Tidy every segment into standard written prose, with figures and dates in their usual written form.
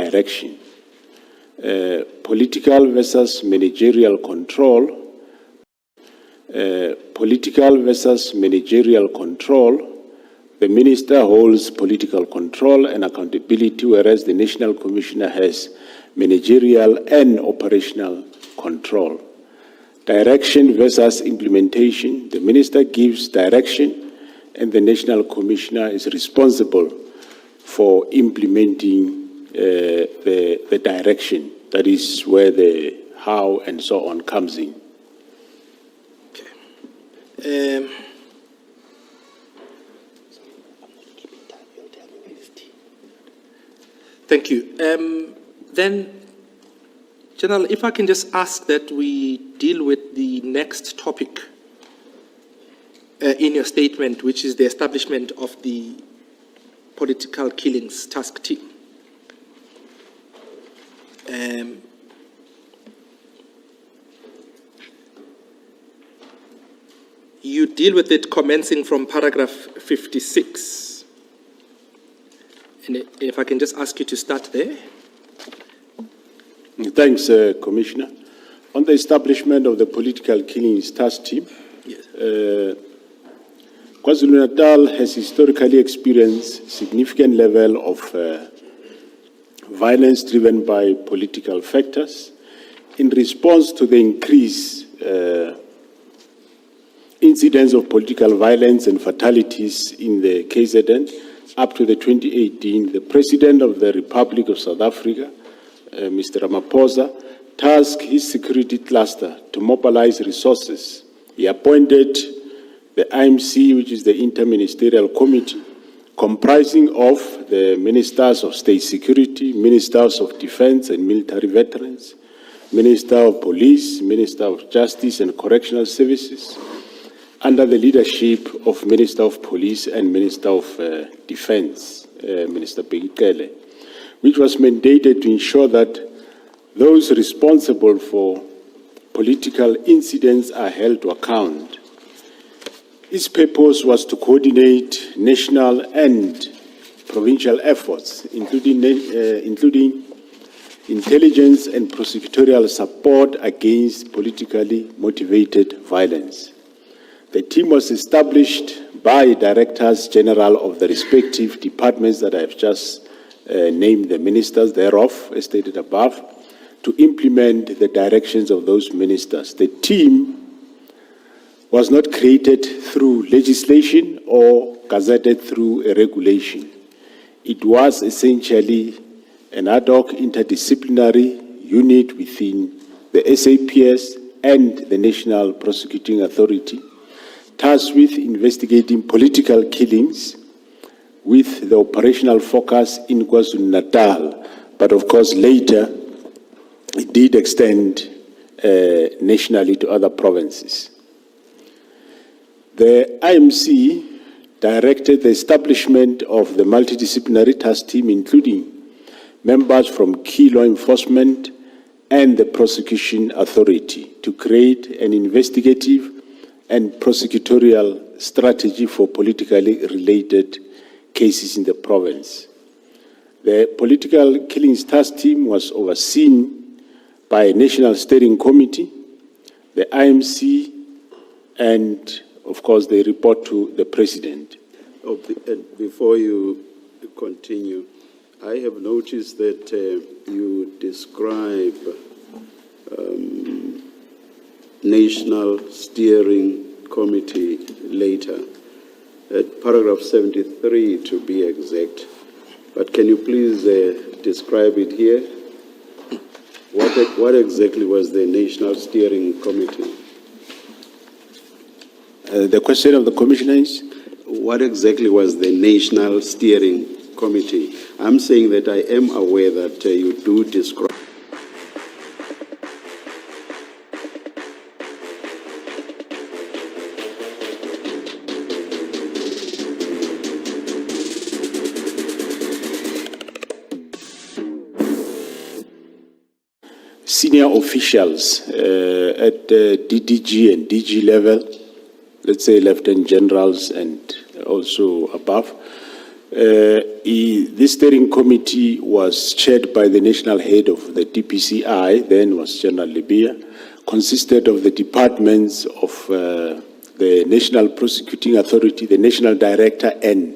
direction. Political versus managerial control. Political versus managerial control. The minister holds political control and accountability, whereas the National Commissioner has managerial and operational control. Direction versus implementation. The minister gives direction and the National Commissioner is responsible for implementing the direction. That is where the how and so on comes in. Okay. Thank you. Then, General, if I can just ask that we deal with the next topic in your statement, which is the establishment of the Political Killings Task Team. You deal with it commencing from paragraph 56. And if I can just ask you to start there. Thanks, Commissioner. On the establishment of the Political Killings Task Team, Yes. KwaZulu-Natal has historically experienced significant level of violence driven by political factors. In response to the increased incidents of political violence and fatalities in the KZN, up to the 2018, the President of the Republic of South Africa, Mr. Ramaphosa, tasked his security cluster to mobilize resources. He appointed the IMC, which is the Interministerial Committee, comprising of the Ministers of State Security, Ministers of Defense and Military Veterans, Minister of Police, Minister of Justice and Correctional Services, under the leadership of Minister of Police and Minister of Defense, Minister Bekele, which was mandated to ensure that those responsible for political incidents are held to account. Its purpose was to coordinate national and provincial efforts, including intelligence and prosecutorial support against politically motivated violence. The team was established by directors general of the respective departments that I have just named the ministers thereof, as stated above, to implement the directions of those ministers. The team was not created through legislation or gazetted through a regulation. It was essentially an ad hoc interdisciplinary unit within the SAPS and the National Prosecuting Authority, tasked with investigating political killings with the operational focus in KwaZulu-Natal, but of course later it did extend nationally to other provinces. The IMC directed the establishment of the multidisciplinary task team, including members from key law enforcement and the prosecution authority, to create an investigative and prosecutorial strategy for politically related cases in the province. The Political Killings Task Team was overseen by a National Steering Committee, the IMC, and of course they report to the President. Before you continue, I have noticed that you describe National Steering Committee later, at paragraph 73 to be exact. But can you please describe it here? What exactly was the National Steering Committee? The question of the Commissioner is? What exactly was the National Steering Committee? I'm saying that I am aware that you do describe. Senior officials at DDG and DG level, let's say Lieutenant Generals and also above, This steering committee was chaired by the national head of the DPCI, then was General Libya, consisted of the departments of the National Prosecuting Authority, the national director, and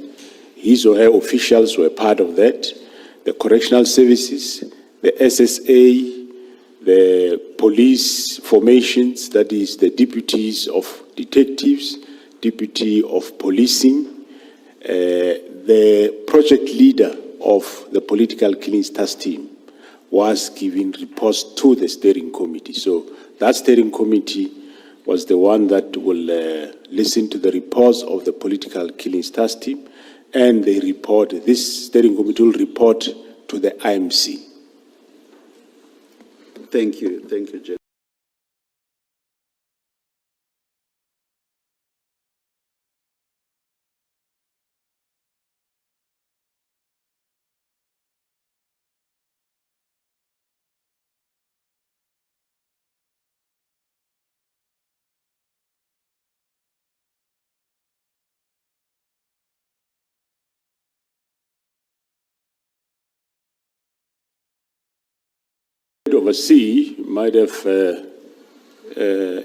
his or her officials were part of that, the correctional services, the SSA, the police formations, that is the deputies of detectives, deputy of policing, the project leader of the political clean task team was giving reports to the steering committee. So that steering committee was the one that will listen to the reports of the political clean task team, and they report, this steering committee will report to the IMC. Thank you, General. Oversee might have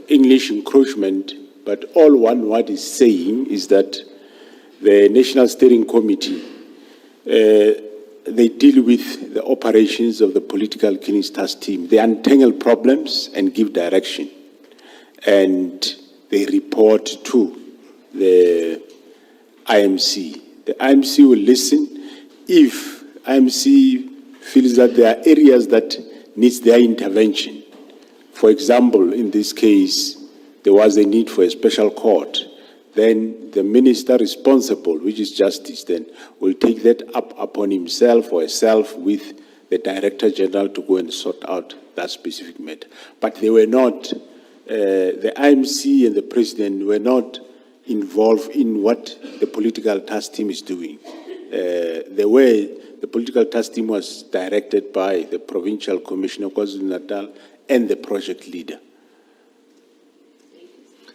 English encroachment, but all one word is saying is that the National Steering Committee, they deal with the operations of the political clean task team. They untangle problems and give direction, and they report to the IMC. The IMC will listen. If IMC feels that there are areas that needs their intervention. For example, in this case, there was a need for a special court. Then the minister responsible, which is justice, then will take that up upon himself or herself with the director general to go and sort out that specific matter. But they were not, the IMC and the president were not involved in what the political task team is doing. The political task team was directed by the provincial commissioner, KwaZulu-Natal, and the project leader.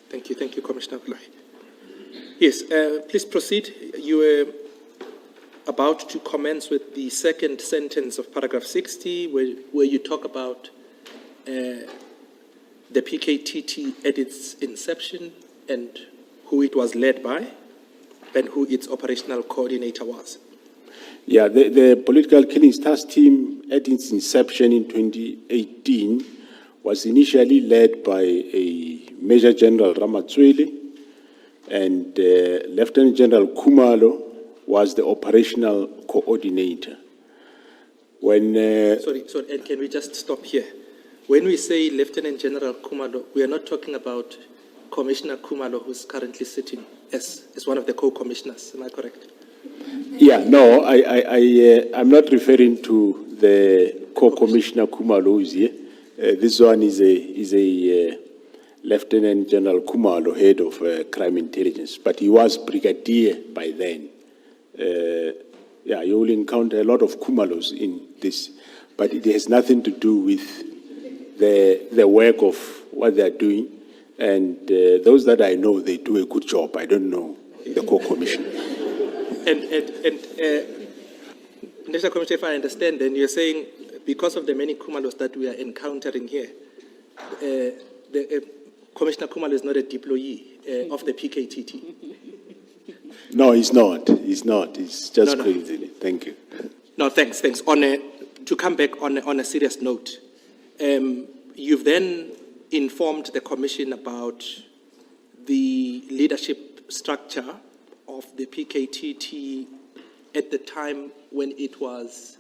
Thank you, Commissioner Abdullahi. Yes, please proceed. You were about to commence with the second sentence of paragraph 60, where you talk about the PKTT at its inception and who it was led by and who its operational coordinator was. Yeah, the political killings task team at its inception in 2018 was initially led by a Major General Ramatswele, and Lieutenant General Kumalo was the operational coordinator. When Sorry, and can we just stop here? When we say Lieutenant General Kumalo, we are not talking about Commissioner Kumalo, who's currently sitting as one of the co-commissioners. Am I correct? Yeah, no, I'm not referring to the co-commissioner Kumalo who is here. This one is a Lieutenant General Kumalo, head of crime intelligence, but he was brigadier by then. Yeah, you will encounter a lot of Kumalos in this, but it has nothing to do with the work of what they are doing. And those that I know, they do a good job. I don't know the co-commissioner. National Commissioner, if I understand, then you're saying because of the many Kumalos that we are encountering here, Commissioner Kumalo is not a deployee of the PKTT. No, he's not. He's not. He's just No. coincident. Thank you. No, thanks. To come back on a serious note, you've then informed the Commission about the leadership structure of the PKTT at the time when it was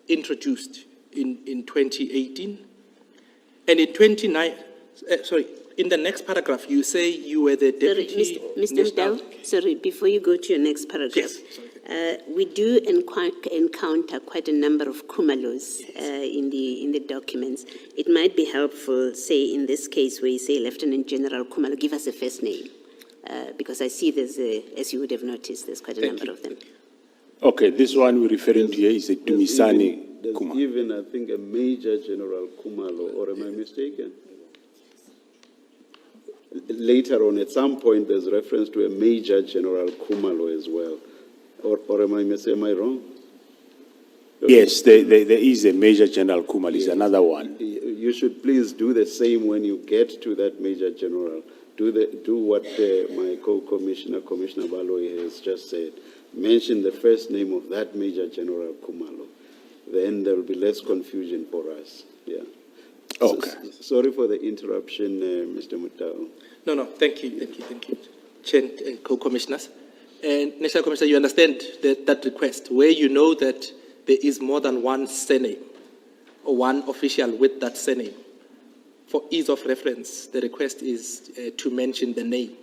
introduced in 2018. And in the next paragraph, you say you were the deputy... Mr. Mdau, sorry, before you go to your next paragraph. Yes. We do encounter quite a number of Kumalos in the documents. It might be helpful, say, in this case where you say Lieutenant General Kumalo, give us a first name. Because I see there's, as you would have noticed, there's quite a number of them. Okay, this one we're referring to here is a Dumisani There's Kumalo. even, I think, a Major General Kumalo, or am I mistaken? Later on, at some point, there's reference to a Major General Kumalo as well. Or am I wrong? Yes, there is a Major General Kumal, is another one. You should please do the same when you get to that Major General. Do what my co-commissioner, Commissioner Baloyi, has just said. Mention the first name of that Major General Kumalo. Then there will be less confusion for us. Yeah. Okay. Sorry for the interruption, Mr. Mutao. No, thank you. Chair and co-commissioners. And National Commissioner, you understand that request, where you know that there is more than one surname or one official with that surname. For ease of reference, the request is to mention the name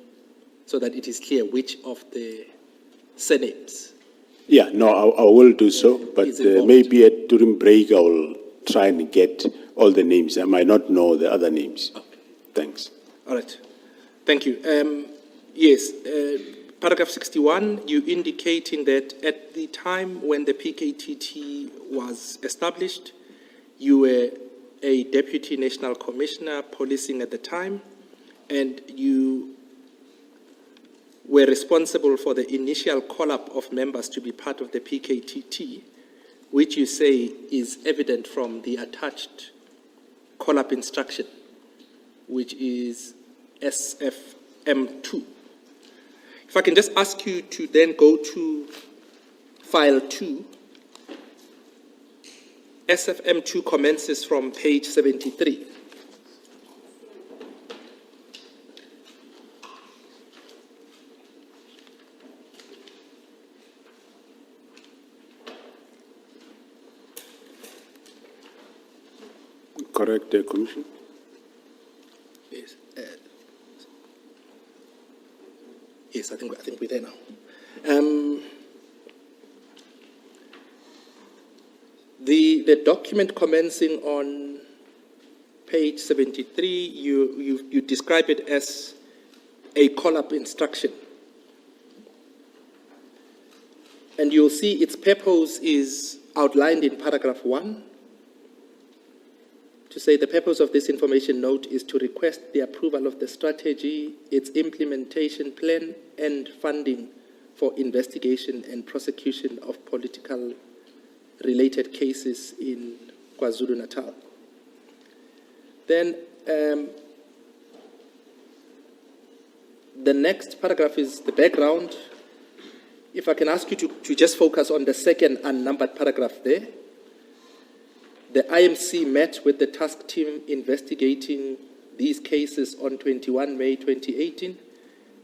so that it is clear which of the surnames. Yeah, no, I will do so, but maybe during break I will try and get all the names. I might not know the other names. Okay. Thanks. All right. Thank you. Yes, paragraph 61, you indicating that at the time when the PKTT was established, you were a Deputy National Commissioner policing at the time, and you were responsible for the initial call-up of members to be part of the PKTT, which you say is evident from the attached call-up instruction, which is SFM2. If I can just ask you to then go to file 2. SFM2 commences from page 73. Correct, Commissioner? Yes. Yes, I think we're there now. The document commencing on page 73, you describe it as a call-up instruction. And you'll see its purpose is outlined in paragraph 1, to say the purpose of this information note is to request the approval of the strategy, its implementation plan, and funding for investigation and prosecution of political related cases in KwaZulu-Natal. Then the next paragraph is the background. If I can ask you to just focus on the second unnumbered paragraph there. The IMC met with the task team investigating these cases on 21 May 2018,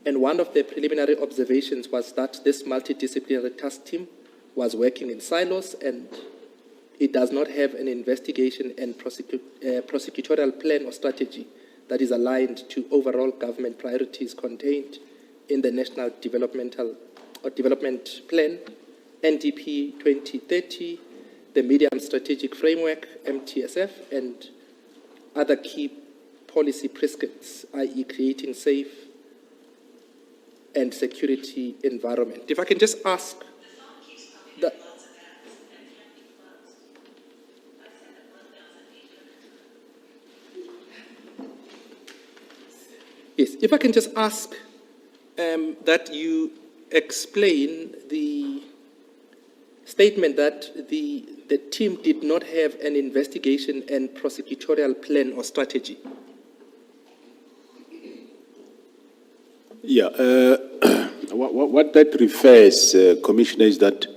and one of the preliminary observations was that this multidisciplinary task team was working in silos and it does not have an investigation and prosecutorial plan or strategy that is aligned to overall government priorities contained in the National Development Plan, NDP 2030, the Medium Strategic Framework, MTSF, and other key policy prescripts, i.e. creating safe and security environment. If I can just ask that. Yes, if I can just ask that you explain the statement that the team did not have an investigation and prosecutorial plan or strategy. Yeah, what that refers, Commissioner, is that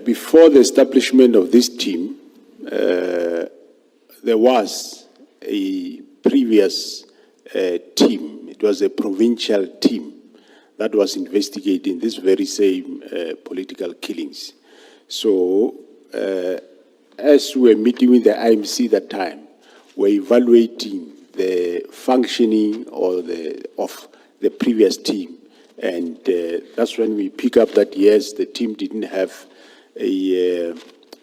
before the establishment of this team, there was a previous team. It was a provincial team that was investigating this very same political killings. So, as we were meeting with the IMC that time, we're evaluating the functioning of the previous team. And that's when we pick up that, yes, the team didn't have a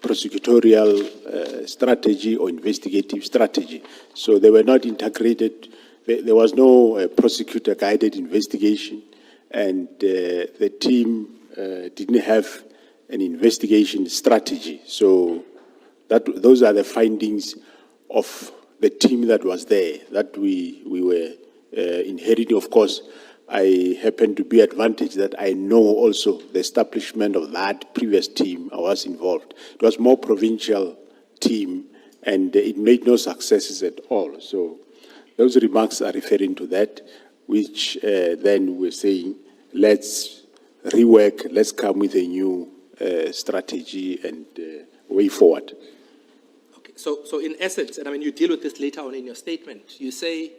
prosecutorial strategy or investigative strategy. So they were not integrated. There was no prosecutor-guided investigation. And the team didn't have an investigation strategy. So those are the findings of the team that was there, that we were inheriting, of course, I happen to be advantaged that I know also the establishment of that previous team. I was involved. It was more provincial team, and it made no successes at all. So those remarks are referring to that, which then we're saying, let's rework, let's come with a new strategy and way forward. Okay, so in essence, and I mean, you deal with this later on in your statement, you say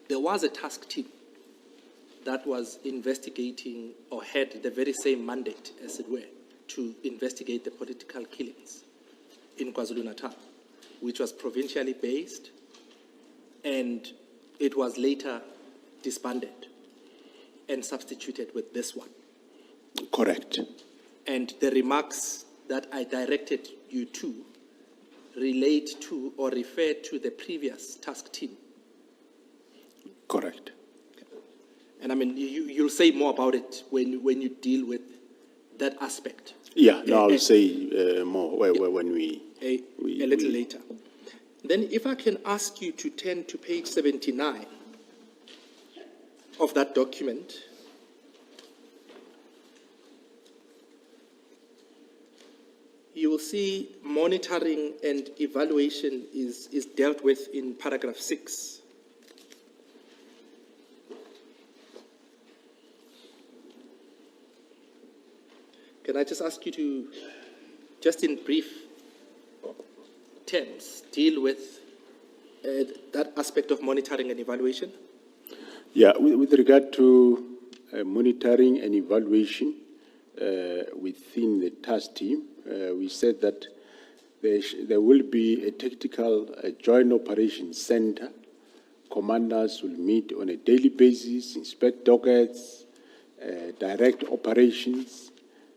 there was a task team that was investigating or had the very same mandate, as it were, to investigate the political killings in KwaZulu-Natal, which was provincially based, and it was later disbanded and substituted with this one. Correct. And the remarks that I directed you to relate to or refer to the previous task team. Correct. And I mean, you'll say more about it when you deal with that aspect. Yeah, no, I'll say more when we... A little later. Then if I can ask you to turn to page 79 of that document. You will see monitoring and evaluation is dealt with in paragraph 6. Can I just ask you to, just in brief terms, deal with that aspect of monitoring and evaluation? Yeah, with regard to monitoring and evaluation within the task team, we said that there will be a tactical joint operations center. Commanders will meet on a daily basis, inspect dockets, direct operations,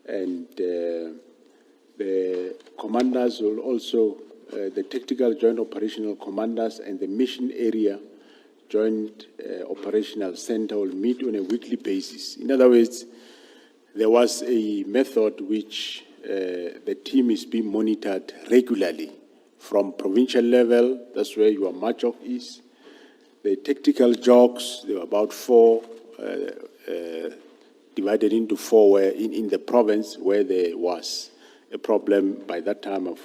and the commanders will also, the tactical joint operational commanders and the mission area joint operational center will meet on a weekly basis. In other words, there was a method which the team is being monitored regularly from provincial level. That's where your MACHOC is. The tactical jogs, there were about 4, divided into 4 were in the province where there was a problem by that time of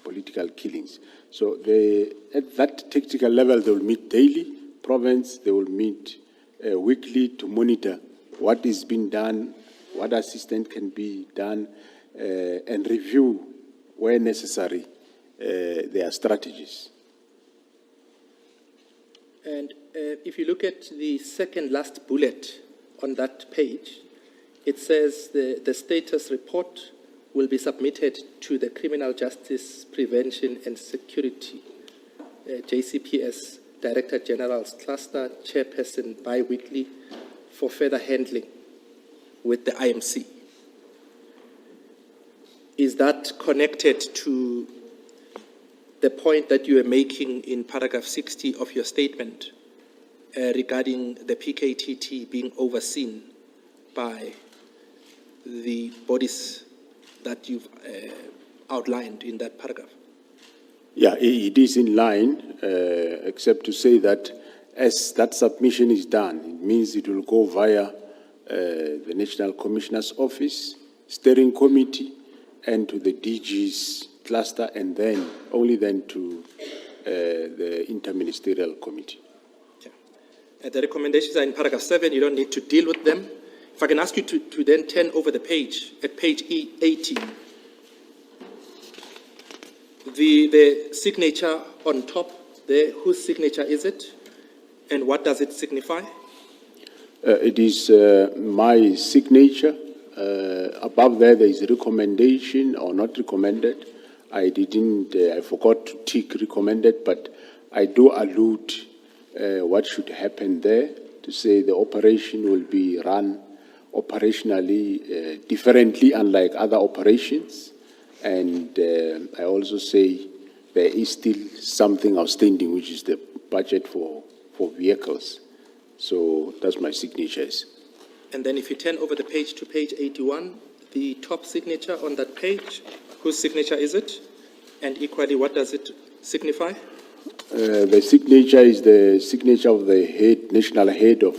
political killings. So at that tactical level, they will meet daily. Province, they will meet weekly to monitor what is being done, what assistance can be done, and review, where necessary, their strategies. And if you look at the second last bullet on that page, it says the status report will be submitted to the Criminal Justice Prevention and Security, JCPS, Director General's Cluster Chairperson bi-weekly for further handling with the IMC. Is that connected to the point that you are making in paragraph 60 of your statement regarding the PKTT being overseen by the bodies that you've outlined in that paragraph? Yeah, it is in line, except to say that as that submission is done, it means it will go via the National Commissioner's Office, Steering Committee, and to the DG's cluster, and then, only then to the Interministerial Committee. Okay. The recommendations are in paragraph 7. You don't need to deal with them. If I can ask you to then turn over the page, at page 18. The signature on top there, whose signature is it? And what does it signify? It is my signature. Above there is a recommendation or not recommended. I forgot to tick recommended, but I do allude what should happen there to say the operation will be run operationally differently, unlike other operations. And I also say there is still something outstanding, which is the budget for vehicles. So that's my signatures. And then if you turn over the page to page 81, the top signature on that page, whose signature is it? And equally, what does it signify? The signature is the signature of the national head of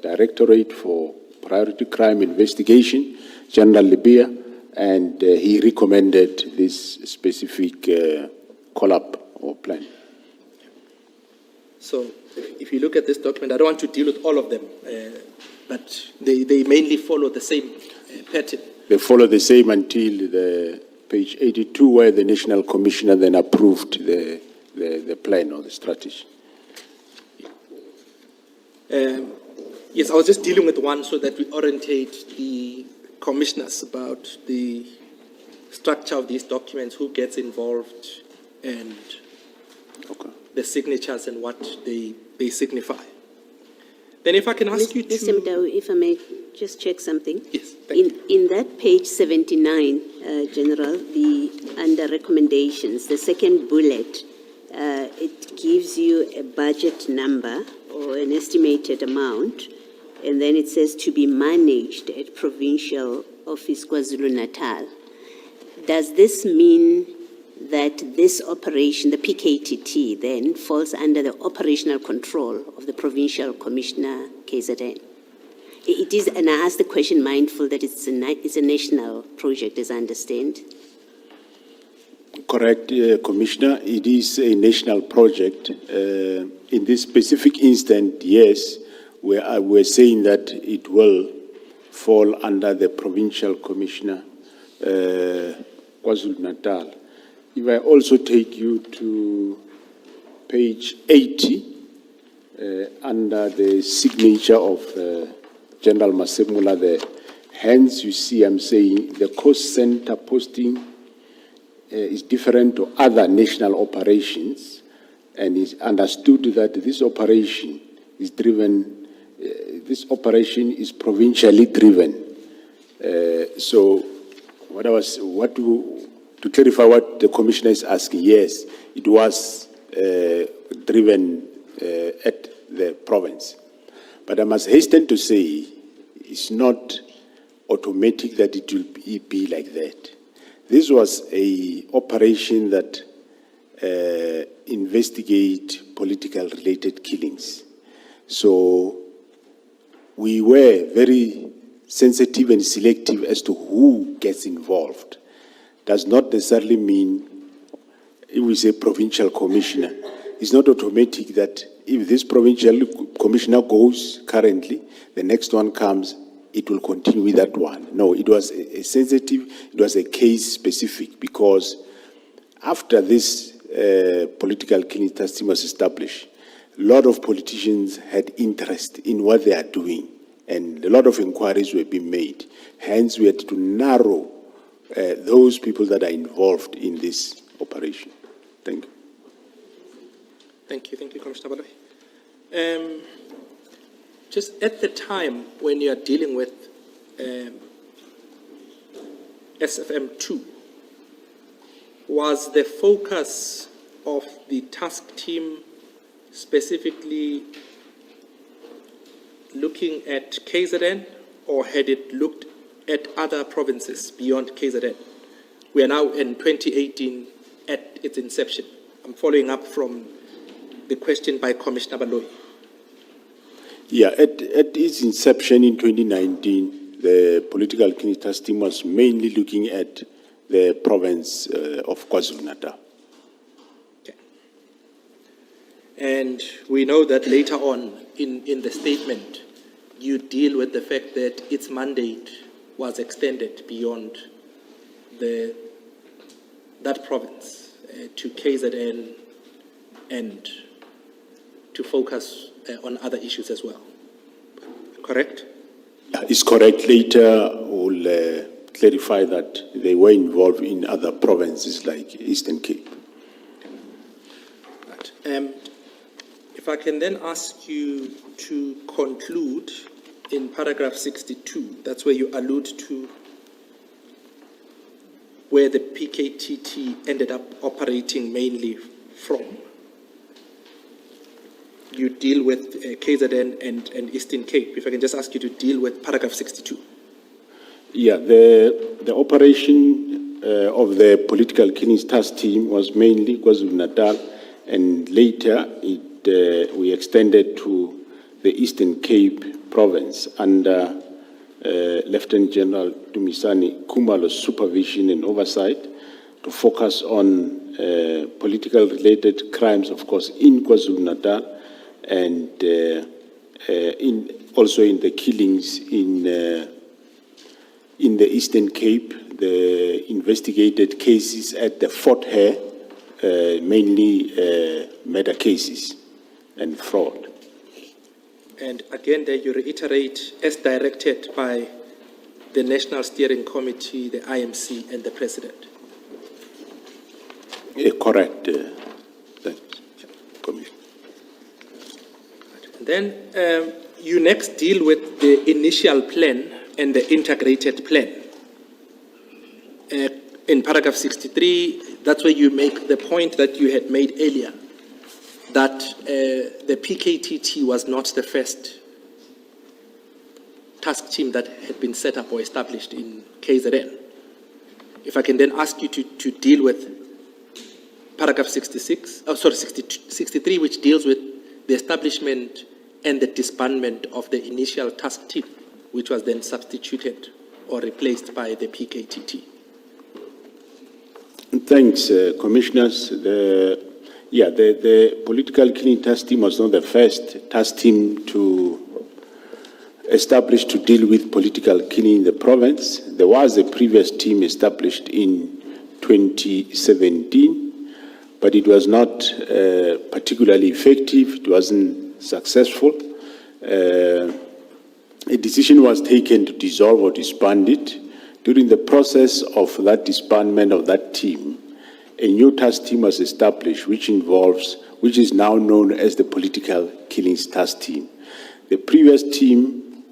Directorate for Priority Crime Investigation, General Libya, and he recommended this specific call-up or plan. So if you look at this document, I don't want to deal with all of them, but they mainly follow the same pattern. They follow the same until the page 82, where the National Commissioner then approved the plan or the strategy. Yes, I was just dealing with one so that we orientate the commissioners about the structure of these documents, who gets involved, and the signatures and what they signify. Then if I can ask you to... Mr. Mdau, if I may just check something. Yes, thank you. In that page 79, General, under recommendations, the second bullet, it gives you a budget number or an estimated amount, and then it says to be managed at Provincial Office KwaZulu-Natal. Does this mean that this operation, the PKTT, then falls under the operational control of the Provincial Commissioner KZN? It is, and I ask the question mindful that it's a national project, as I understand. Correct, Commissioner. It is a national project. In this specific instance, yes, we're saying that it will fall under the Provincial Commissioner, KwaZulu-Natal. If I also take you to page 80, under the signature of General Masemula, hence you see I'm saying the cost center posting is different to other national operations, and it's understood that this operation is driven, provincially driven. So to clarify what the Commissioner is asking, yes, it was driven at the province. But I must hasten to say it's not automatic that it will be like that. This was an operation that investigate political related killings. So we were very sensitive and selective as to who gets involved. Does not necessarily mean, if we say provincial commissioner, it's not automatic that if this provincial commissioner goes currently, the next one comes, it will continue with that one. No, it was a sensitive, it was a case specific, because after this political killing task team was established, a lot of politicians had interest in what they are doing, and a lot of inquiries were being made. Hence, we had to narrow those people that are involved in this operation. Thank you. Thank you, Commissioner Baloyi. Just at the time when you are dealing with SFM2, was the focus of the task team specifically looking at KZN, or had it looked at other provinces beyond KZN? We are now in 2018 at its inception. I'm following up from the question by Commissioner Baloyi. Yeah, at its inception in 2019, the political killing task team was mainly looking at the province of KwaZulu-Natal. Okay. And we know that later on in the statement, you deal with the fact that its mandate was extended beyond that province to KZN and to focus on other issues as well. Correct? Yeah, it's correct. Later, we'll clarify that they were involved in other provinces like Eastern Cape. Right. If I can then ask you to conclude in paragraph 62, that's where you allude to where the PKTT ended up operating mainly from. You deal with KZN and Eastern Cape. If I can just ask you to deal with paragraph 62. Yeah, the operation of the political killings task team was mainly KwaZulu-Natal, and later we extended to the Eastern Cape province under Lieutenant General Dumisani Khumalo's supervision and oversight to focus on political-related crimes, of course, in KwaZulu-Natal and also in the killings in the Eastern Cape, the investigated cases at the Fort Hare, mainly murder cases and fraud. And again, there you reiterate, as directed by the National Steering Committee, the IMC, and the President. Correct. Thanks, Commissioner. And then you next deal with the initial plan and the integrated plan. In paragraph 63, that's where you make the point that you had made earlier, that the PKTT was not the first task team that had been set up or established in KZN. If I can then ask you to deal with paragraph 63, which deals with the establishment and the disbandment of the initial task team, which was then substituted or replaced by the PKTT. Thanks, Commissioners. The political killing task team was not the first task team to establish to deal with political killing in the province. There was a previous team established in 2017, but it was not particularly effective. It wasn't successful. A decision was taken to dissolve or disband it. During the process of that disbandment of that team, a new task team was established, which is now known as the Political Killings Task Team. The previous team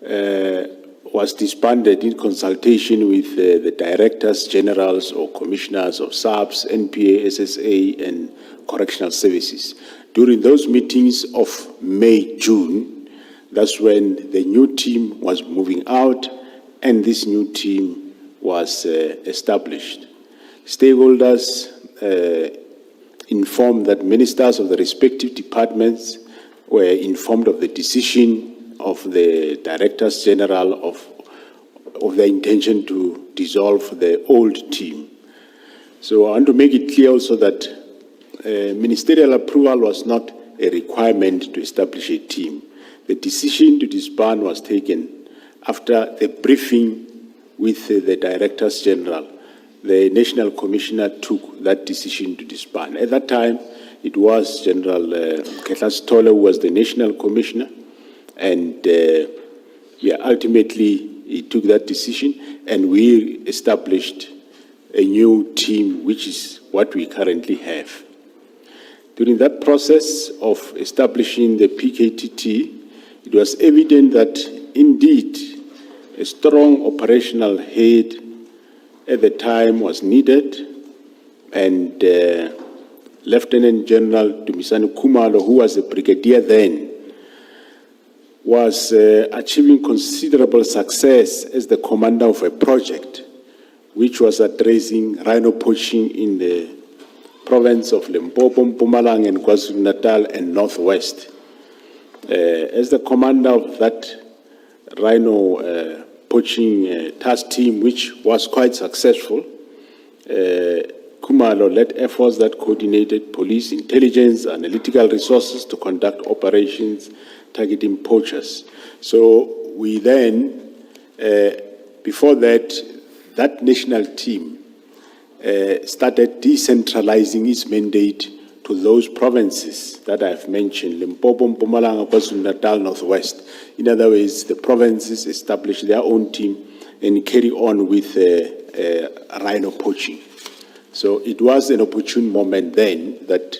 was disbanded in consultation with the directors, generals, or commissioners of SAPS, NPA, SSA, and correctional services. During those meetings of May, June, that's when the new team was moving out, and this new team was established. Stakeholders informed that ministers of the respective departments were informed of the decision of the Directors General of their intention to dissolve the old team. So I want to make it clear also that ministerial approval was not a requirement to establish a team. The decision to disband was taken after the briefing with the Directors General. The National Commissioner took that decision to disband. At that time, it was General Ketlas Tole who was the National Commissioner, and ultimately he took that decision, and we established a new team, which is what we currently have. During that process of establishing the PKTT, it was evident that indeed a strong operational head at the time was needed, and Lieutenant General Dumisani Khumalo, who was a brigadier then, was achieving considerable success as the commander of a project which was addressing rhino poaching in the province of Limpopo, Mpumalanga, and KwaZulu-Natal and Northwest. As the commander of that rhino poaching task team, which was quite successful, Khumalo led efforts that coordinated police, intelligence, analytical resources to conduct operations targeting poachers. So we then, before that national team started decentralizing its mandate to those provinces that I've mentioned, Limpopo, Mpumalanga, KwaZulu-Natal, Northwest. In other words, the provinces established their own team and carry on with rhino poaching. So it was an opportune moment then that,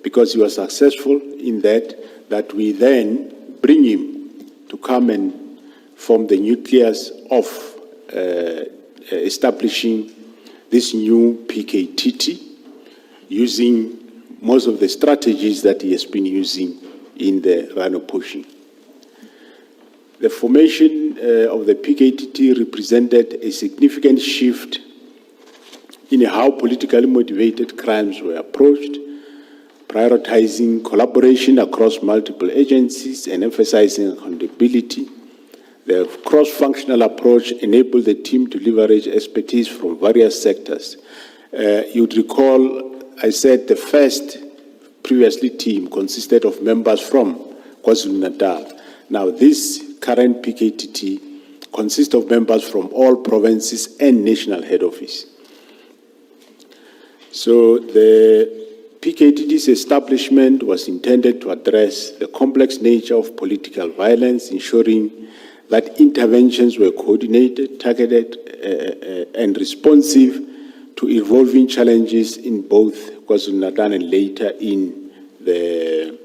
because he was successful in that we then bring him to come and form the nucleus of establishing this new PKTT, using most of the strategies that he has been using in the rhino poaching. The formation of the PKTT represented a significant shift in how politically motivated crimes were approached, prioritizing collaboration across multiple agencies and emphasizing accountability. The cross-functional approach enabled the team to leverage expertise from various sectors. You'd recall I said the first previously team consisted of members from KwaZulu-Natal. Now this current PKTT consists of members from all provinces and national head office. So the PKTT's establishment was intended to address the complex nature of political violence, ensuring that interventions were coordinated, targeted, and responsive to evolving challenges in both KwaZulu-Natal and later in the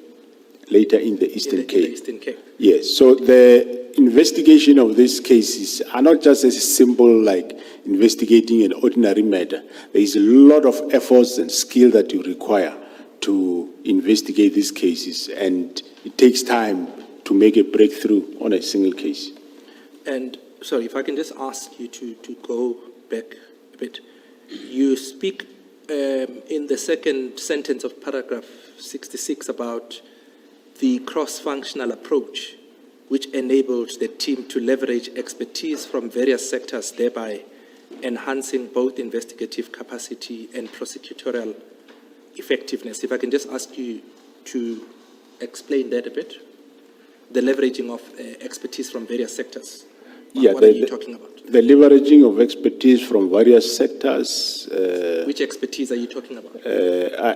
Eastern Cape. Yes, so the investigation of these cases are not just as simple like investigating an ordinary matter. There is a lot of efforts and skill that you require to investigate these cases, and it takes time to make a breakthrough on a single case. And sorry, if I can just ask you to go back a bit. You speak in the second sentence of paragraph 66 about the cross-functional approach, which enabled the team to leverage expertise from various sectors, thereby enhancing both investigative capacity and prosecutorial effectiveness. If I can just ask you to explain that a bit, the leveraging of expertise from various sectors. What are you talking about? The leveraging of expertise from various sectors. Which expertise are you talking about?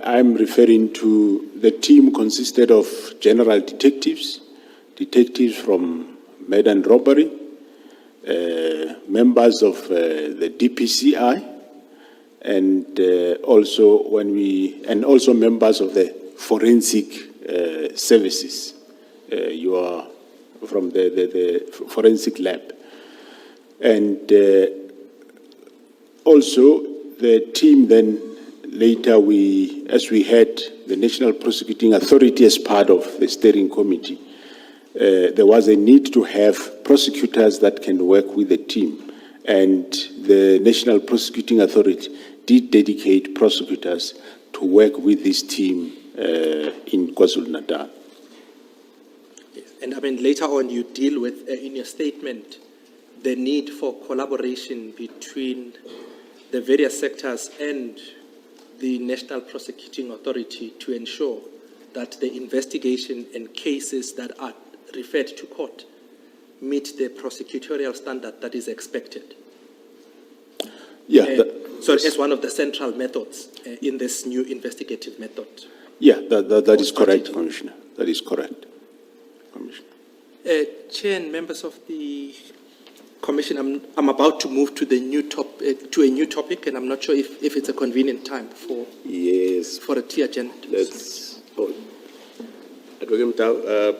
I'm referring to the team consisted of general detectives, detectives from murder and robbery, members of the DPCI, and also members of the forensic services. You are from the forensic lab. And also the team then later as we had the National Prosecuting Authority as part of the steering committee, there was a need to have prosecutors that can work with the team. And the National Prosecuting Authority did dedicate prosecutors to work with this team in KwaZulu-Natal. Yes. And I mean, later on you deal with, in your statement, the need for collaboration between the various sectors and the National Prosecuting Authority to ensure that the investigation and cases that are referred to court meet the prosecutorial standard that is expected. Yeah. So it's one of the central methods in this new investigative method. Yeah, that is correct, Commissioner. That is correct, Commissioner. Chair and members of the Commission, I'm about to move to a new topic, and I'm not sure if it's a convenient time for a tea agenda. Let's hold. Advocate Mtau,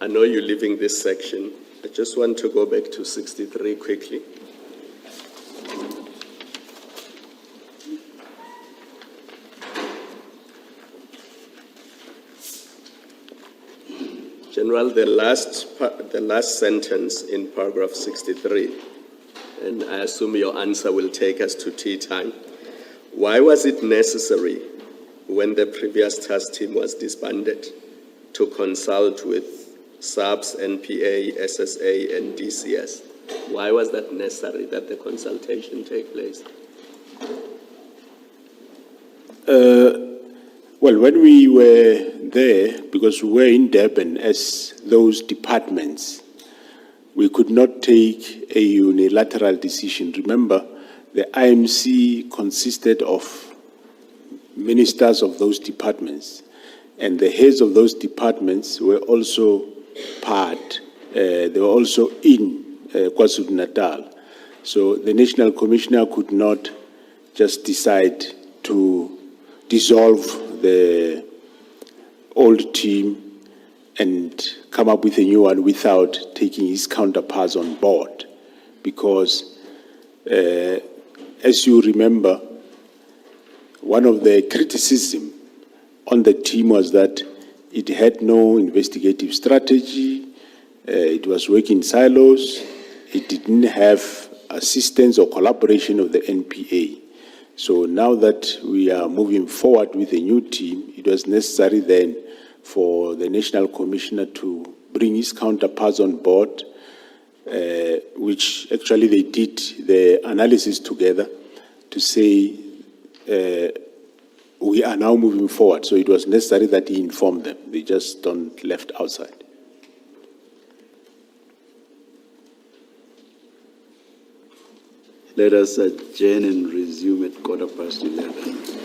I know you're leaving this section. I just want to go back to 63 quickly. General, the last sentence in paragraph 63, and I assume your answer will take us to tea time. Why was it necessary, when the previous task team was disbanded, to consult with SAPS, NPA, SSA, and DCS? Why was that necessary, that the consultation take place? Well, when we were there, because we were in Durban as those departments, we could not take a unilateral decision. Remember, the IMC consisted of ministers of those departments, and the heads of those departments were also they were also in KwaZulu-Natal. So the National Commissioner could not just decide to dissolve the old team and come up with a new one without taking his counterparts on board. Because, as you remember, one of the criticism on the team was that it had no investigative strategy, it was working in silos, it didn't have assistance or collaboration of the NPA. So now that we are moving forward with a new team, it was necessary then for the National Commissioner to bring his counterparts on board, which actually they did the analysis together to say we are now moving forward. So it was necessary that he informed them. They just don't left outside. Let us adjourn and resume at 11:15.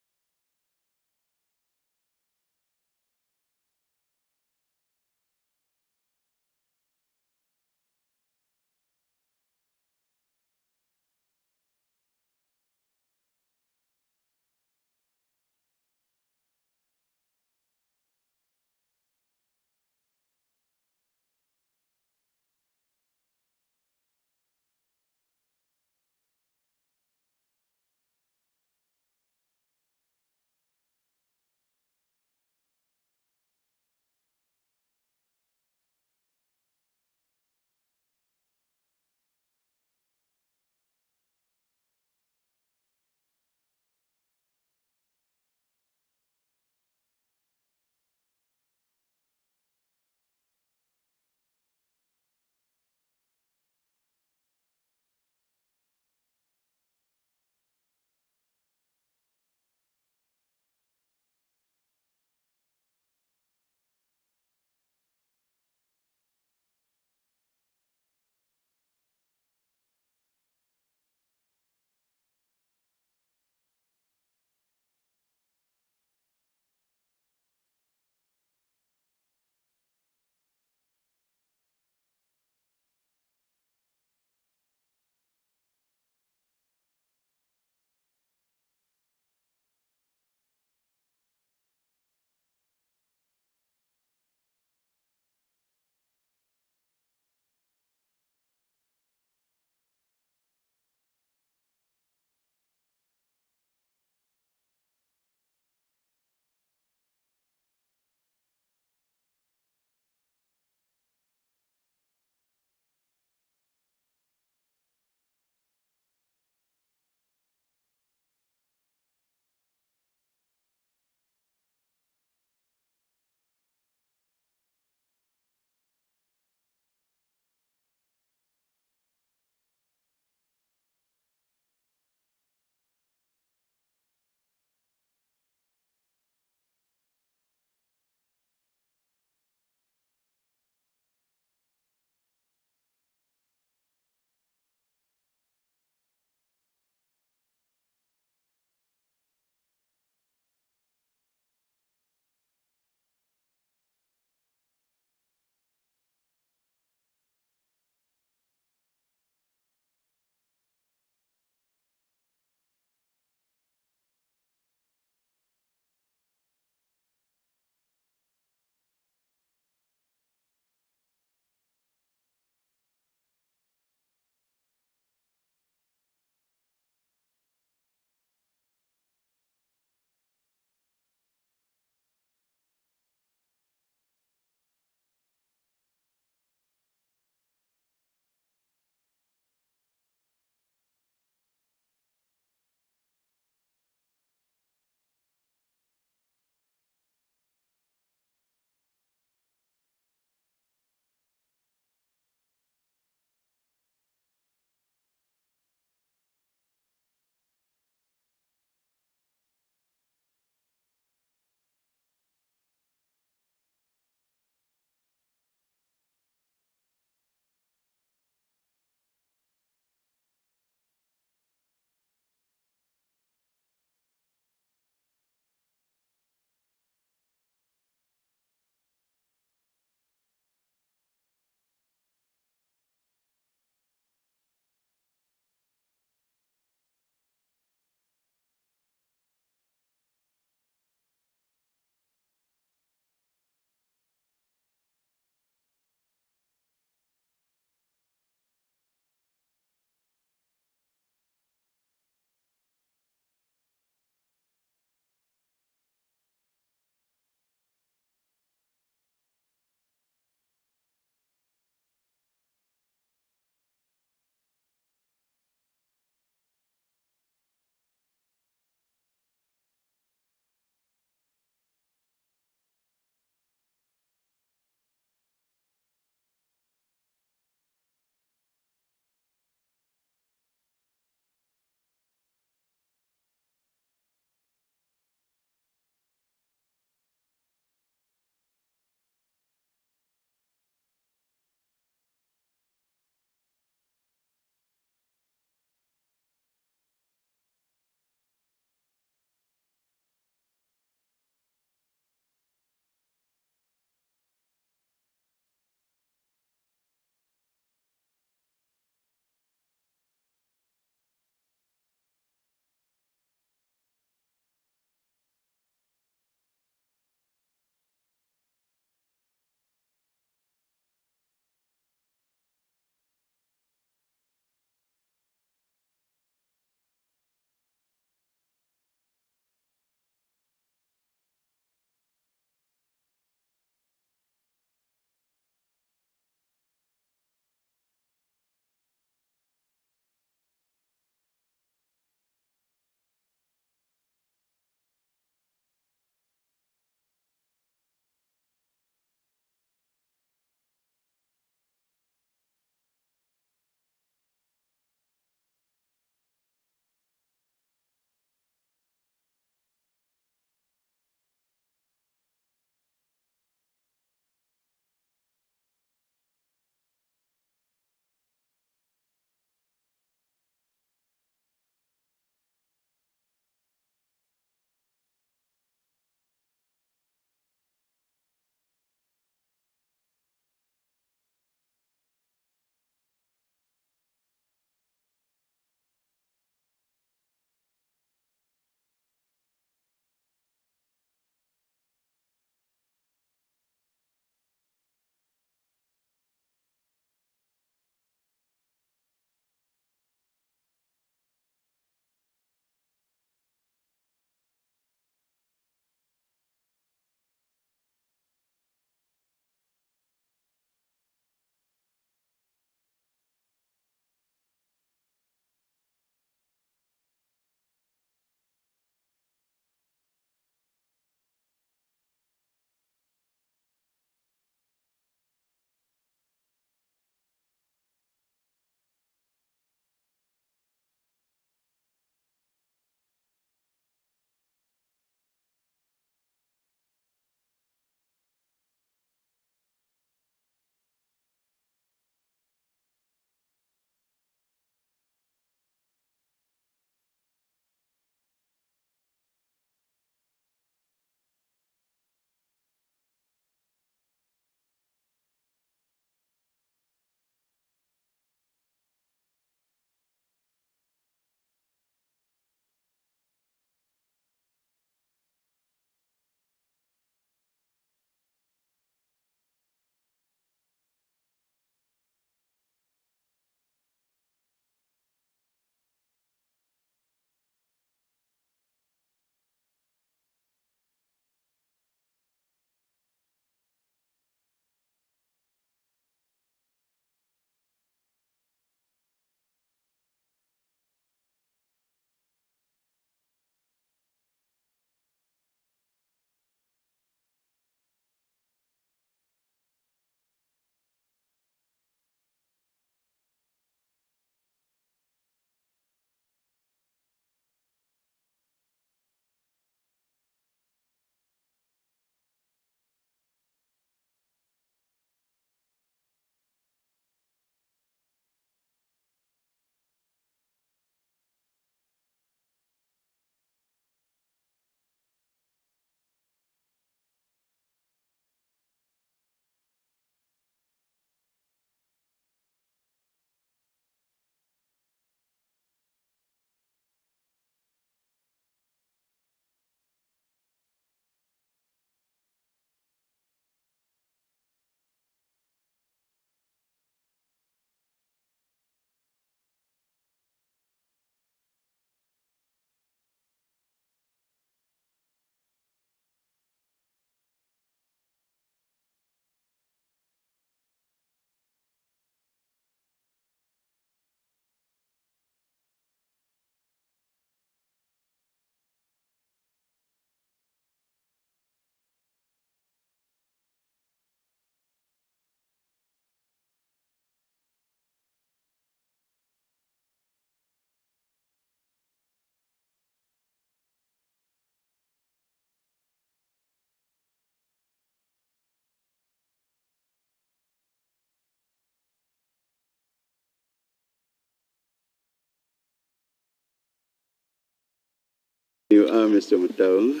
You are, Mr. Mutau.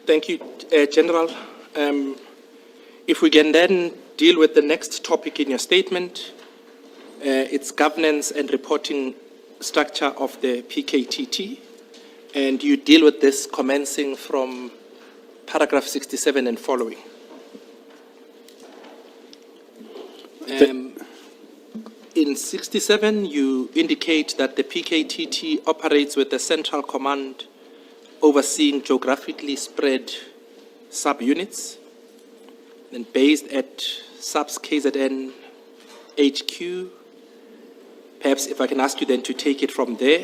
Thank you, General. If we can then deal with the next topic in your statement, it's governance and reporting structure of the PKTT, and you deal with this commencing from paragraph 67 and following. In 67, you indicate that the PKTT operates with a central command overseeing geographically spread subunits, and based at SAPS KZN HQ. Perhaps if I can ask you then to take it from there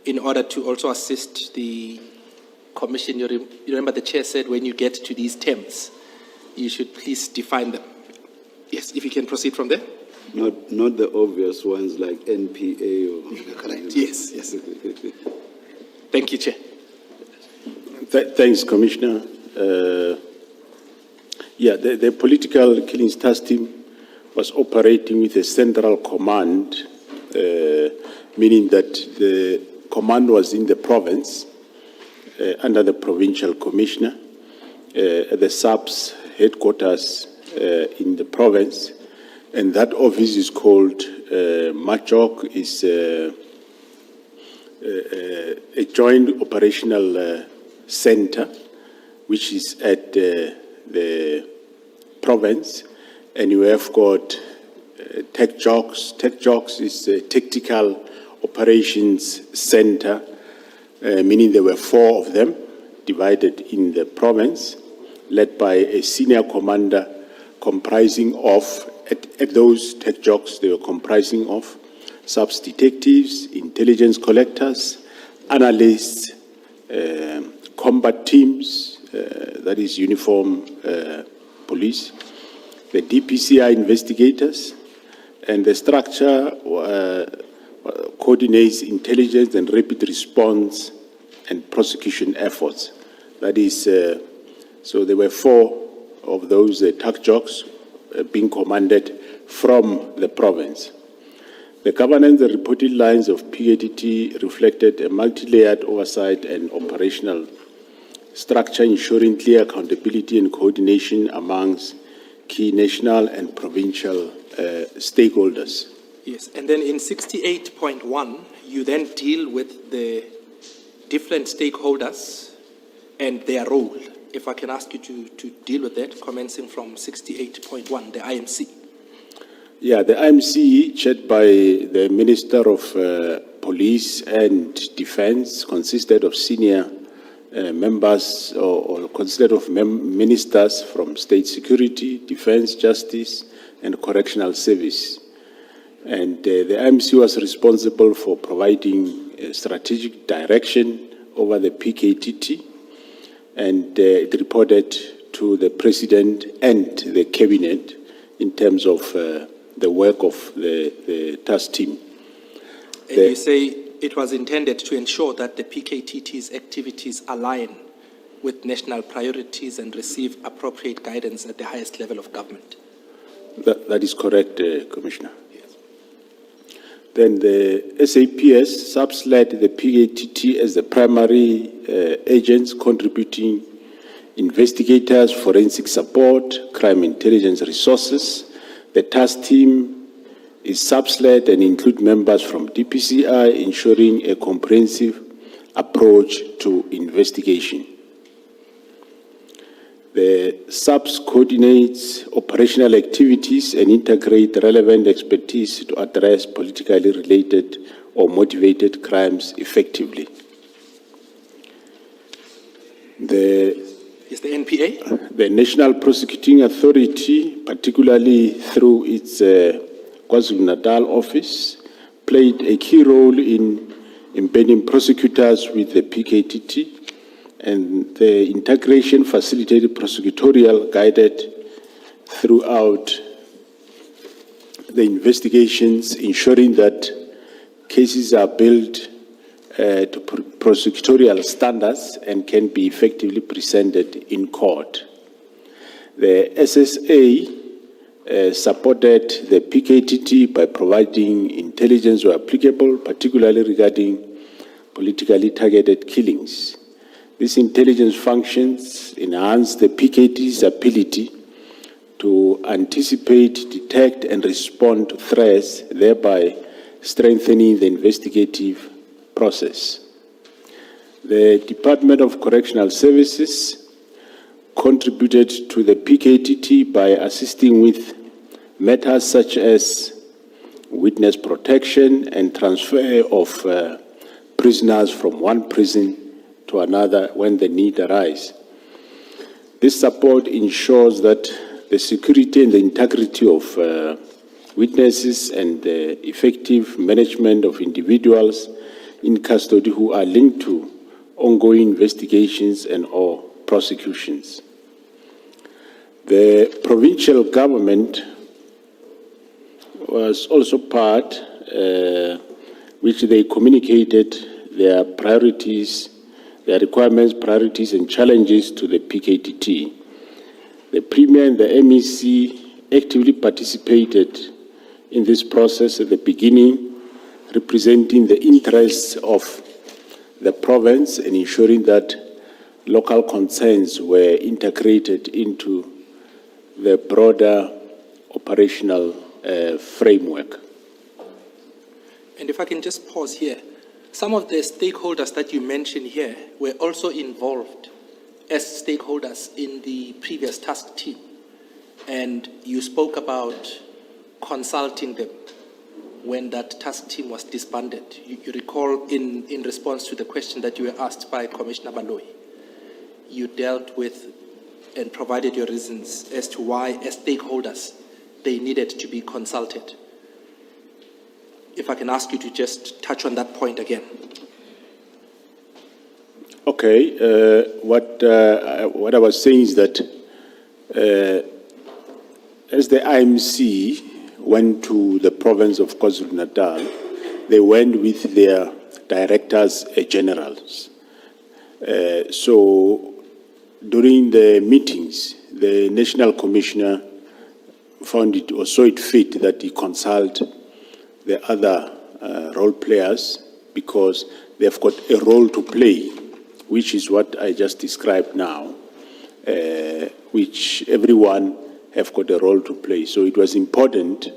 in order to also assist the Commission. You remember the Chair said when you get to these terms, you should please define them. Yes, if you can proceed from there. Not the obvious ones like NPA or... Correct, yes, yes. Thank you, Chair. Thanks, Commissioner. The political killings task team was operating with a central command, meaning that the command was in the province under the provincial commissioner, the SAPS headquarters in the province, and that office is called MACHOC, is a joint operational center, which is at the province, and you have got TechJox. TechJox is a tactical operations center, meaning there were 4 of them divided in the province, led by a senior commander comprising of, at those TechJox, they were comprising of SAPS detectives, intelligence collectors, analysts, combat teams, that is uniform police, the DPCI investigators, and the structure coordinates intelligence and rapid response and prosecution efforts. That is, so there were 4 of those TechJox being commanded from the province. The governance and reporting lines of PKTT reflected a multi-layered oversight and operational structure, ensuring clear accountability and coordination amongst key national and provincial stakeholders. Yes, and then in 68.1, you then deal with the different stakeholders and their role. If I can ask you to deal with that, commencing from 68.1, the IMC. Yeah, the IMC, chaired by the Minister of Police and Defense, consisted of senior members or consisted of ministers from State Security, Defense, Justice, and Correctional Service. And the IMC was responsible for providing strategic direction over the PKTT, and it reported to the President and the Cabinet in terms of the work of the task team. And you say it was intended to ensure that the PKTT's activities align with national priorities and receive appropriate guidance at the highest level of government. That is correct, Commissioner. Yes. Then the SAPS SAPS-led the PKTT as the primary agents, contributing investigators, forensic support, crime intelligence resources. The task team is SAPS-led and include members from DPCI, ensuring a comprehensive approach to investigation. The SAPS coordinates operational activities and integrate relevant expertise to address politically related or motivated crimes effectively. Is the NPA? The National Prosecuting Authority, particularly through its KwaZulu-Natal office, played a key role in embedding prosecutors with the PKTT, and the integration facilitated prosecutorial guided throughout the investigations, ensuring that cases are built to prosecutorial standards and can be effectively presented in court. The SSA supported the PKTT by providing intelligence where applicable, particularly regarding politically targeted killings. These intelligence functions enhance the PKT's ability to anticipate, detect, and respond to threats, thereby strengthening the investigative process. The Department of Correctional Services contributed to the PKTT by assisting with matters such as witness protection and transfer of prisoners from one prison to another when the need arises. This support ensures that the security and the integrity of witnesses and the effective management of individuals in custody who are linked to ongoing investigations and or prosecutions. The provincial government was also part, which they communicated their priorities, their requirements, priorities, and challenges to the PKTT. The Premier and the MEC actively participated in this process at the beginning, representing the interests of the province and ensuring that local concerns were integrated into the broader operational framework. And if I can just pause here, some of the stakeholders that you mentioned here were also involved as stakeholders in the previous task team. And you spoke about consulting them when that task team was disbanded. You recall in response to the question that you were asked by Commissioner Baloyi, you dealt with and provided your reasons as to why, as stakeholders, they needed to be consulted. If I can ask you to just touch on that point again. Okay, what I was saying is that as the IMC went to the province of KwaZulu-Natal, they went with their directors generals. So during the meetings, the National Commissioner found it or saw it fit that he consult the other role players because they've got a role to play, which is what I just described now, which everyone have got a role to play. So it was important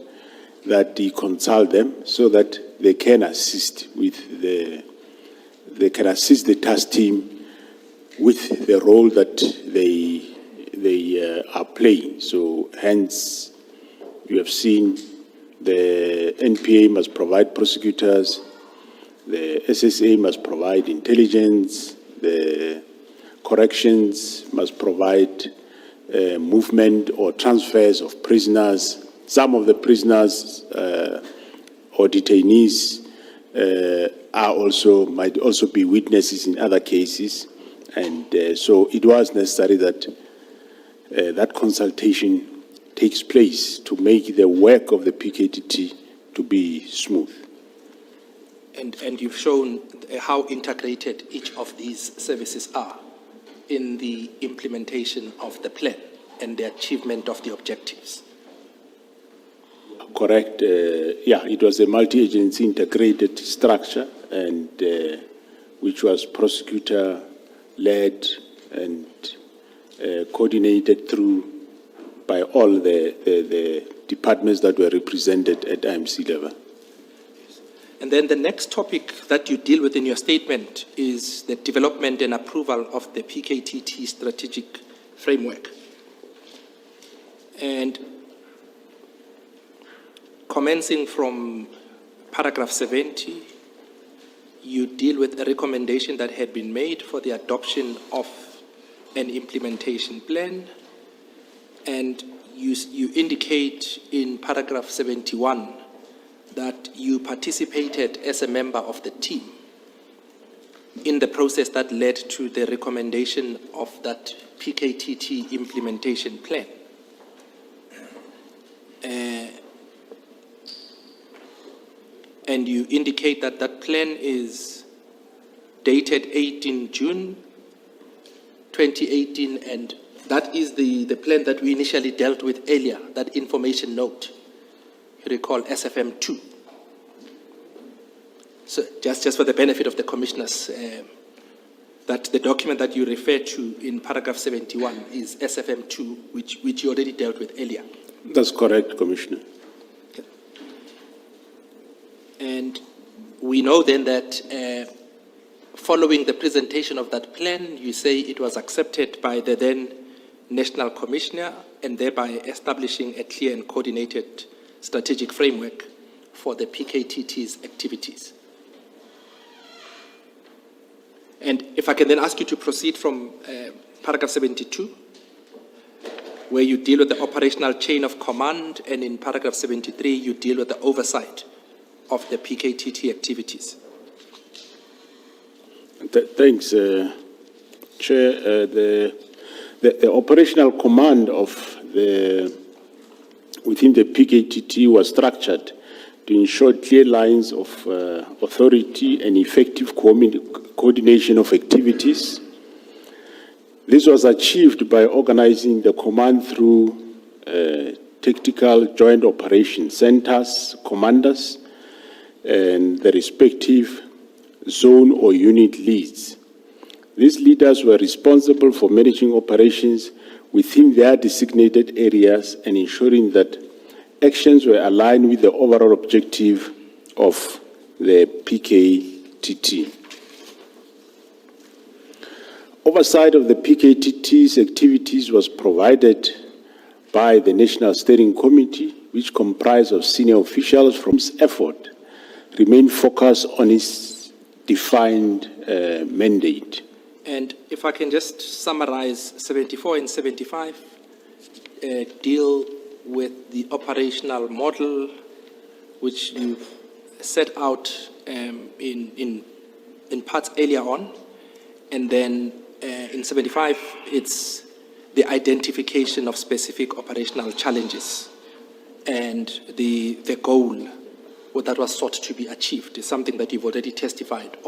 that he consult them so that they can assist with they can assist the task team with the role that they are playing. So hence, you have seen the NPA must provide prosecutors, the SSA must provide intelligence, the corrections must provide movement or transfers of prisoners. Some of the prisoners or detainees might also be witnesses in other cases. And so it was necessary that that consultation takes place to make the work of the PKTT to be smooth. And you've shown how integrated each of these services are in the implementation of the plan and the achievement of the objectives. Correct. Yeah, it was a multi-agency integrated structure, and which was prosecutor-led and coordinated through by all the departments that were represented at IMC level. And then the next topic that you deal with in your statement is the development and approval of the PKTT strategic framework. And commencing from paragraph 70, you deal with a recommendation that had been made for the adoption of an implementation plan. And you indicate in paragraph 71 that you participated as a member of the team in the process that led to the recommendation of that PKTT implementation plan. And you indicate that that plan is dated 18 June 2018, and that is the plan that we initially dealt with earlier, that information note, you recall SFM2. So just for the benefit of the commissioners, that the document that you refer to in paragraph 71 is SFM2, which you already dealt with earlier. That's correct, Commissioner. And we know then that following the presentation of that plan, you say it was accepted by the then National Commissioner, and thereby establishing a clear and coordinated strategic framework for the PKTT's activities. And if I can then ask you to proceed from paragraph 72, where you deal with the operational chain of command, and in paragraph 73, you deal with the oversight of the PKTT activities. Thanks, Chair. The operational command of within the PKTT was structured to ensure clear lines of authority and effective coordination of activities. This was achieved by organizing the command through tactical joint operation centers, commanders, and the respective zone or unit leads. These leaders were responsible for managing operations within their designated areas and ensuring that actions were aligned with the overall objective of the PKTT. Oversight of the PKTT's activities was provided by the National Steering Committee, which comprised of senior officials. From its effort remain focused on its defined mandate. And if I can just summarize, 74 and 75 deal with the operational model which you set out in parts earlier on, and then in 75 it's the identification of specific operational challenges, and the goal that was sought to be achieved is something that you've already testified on.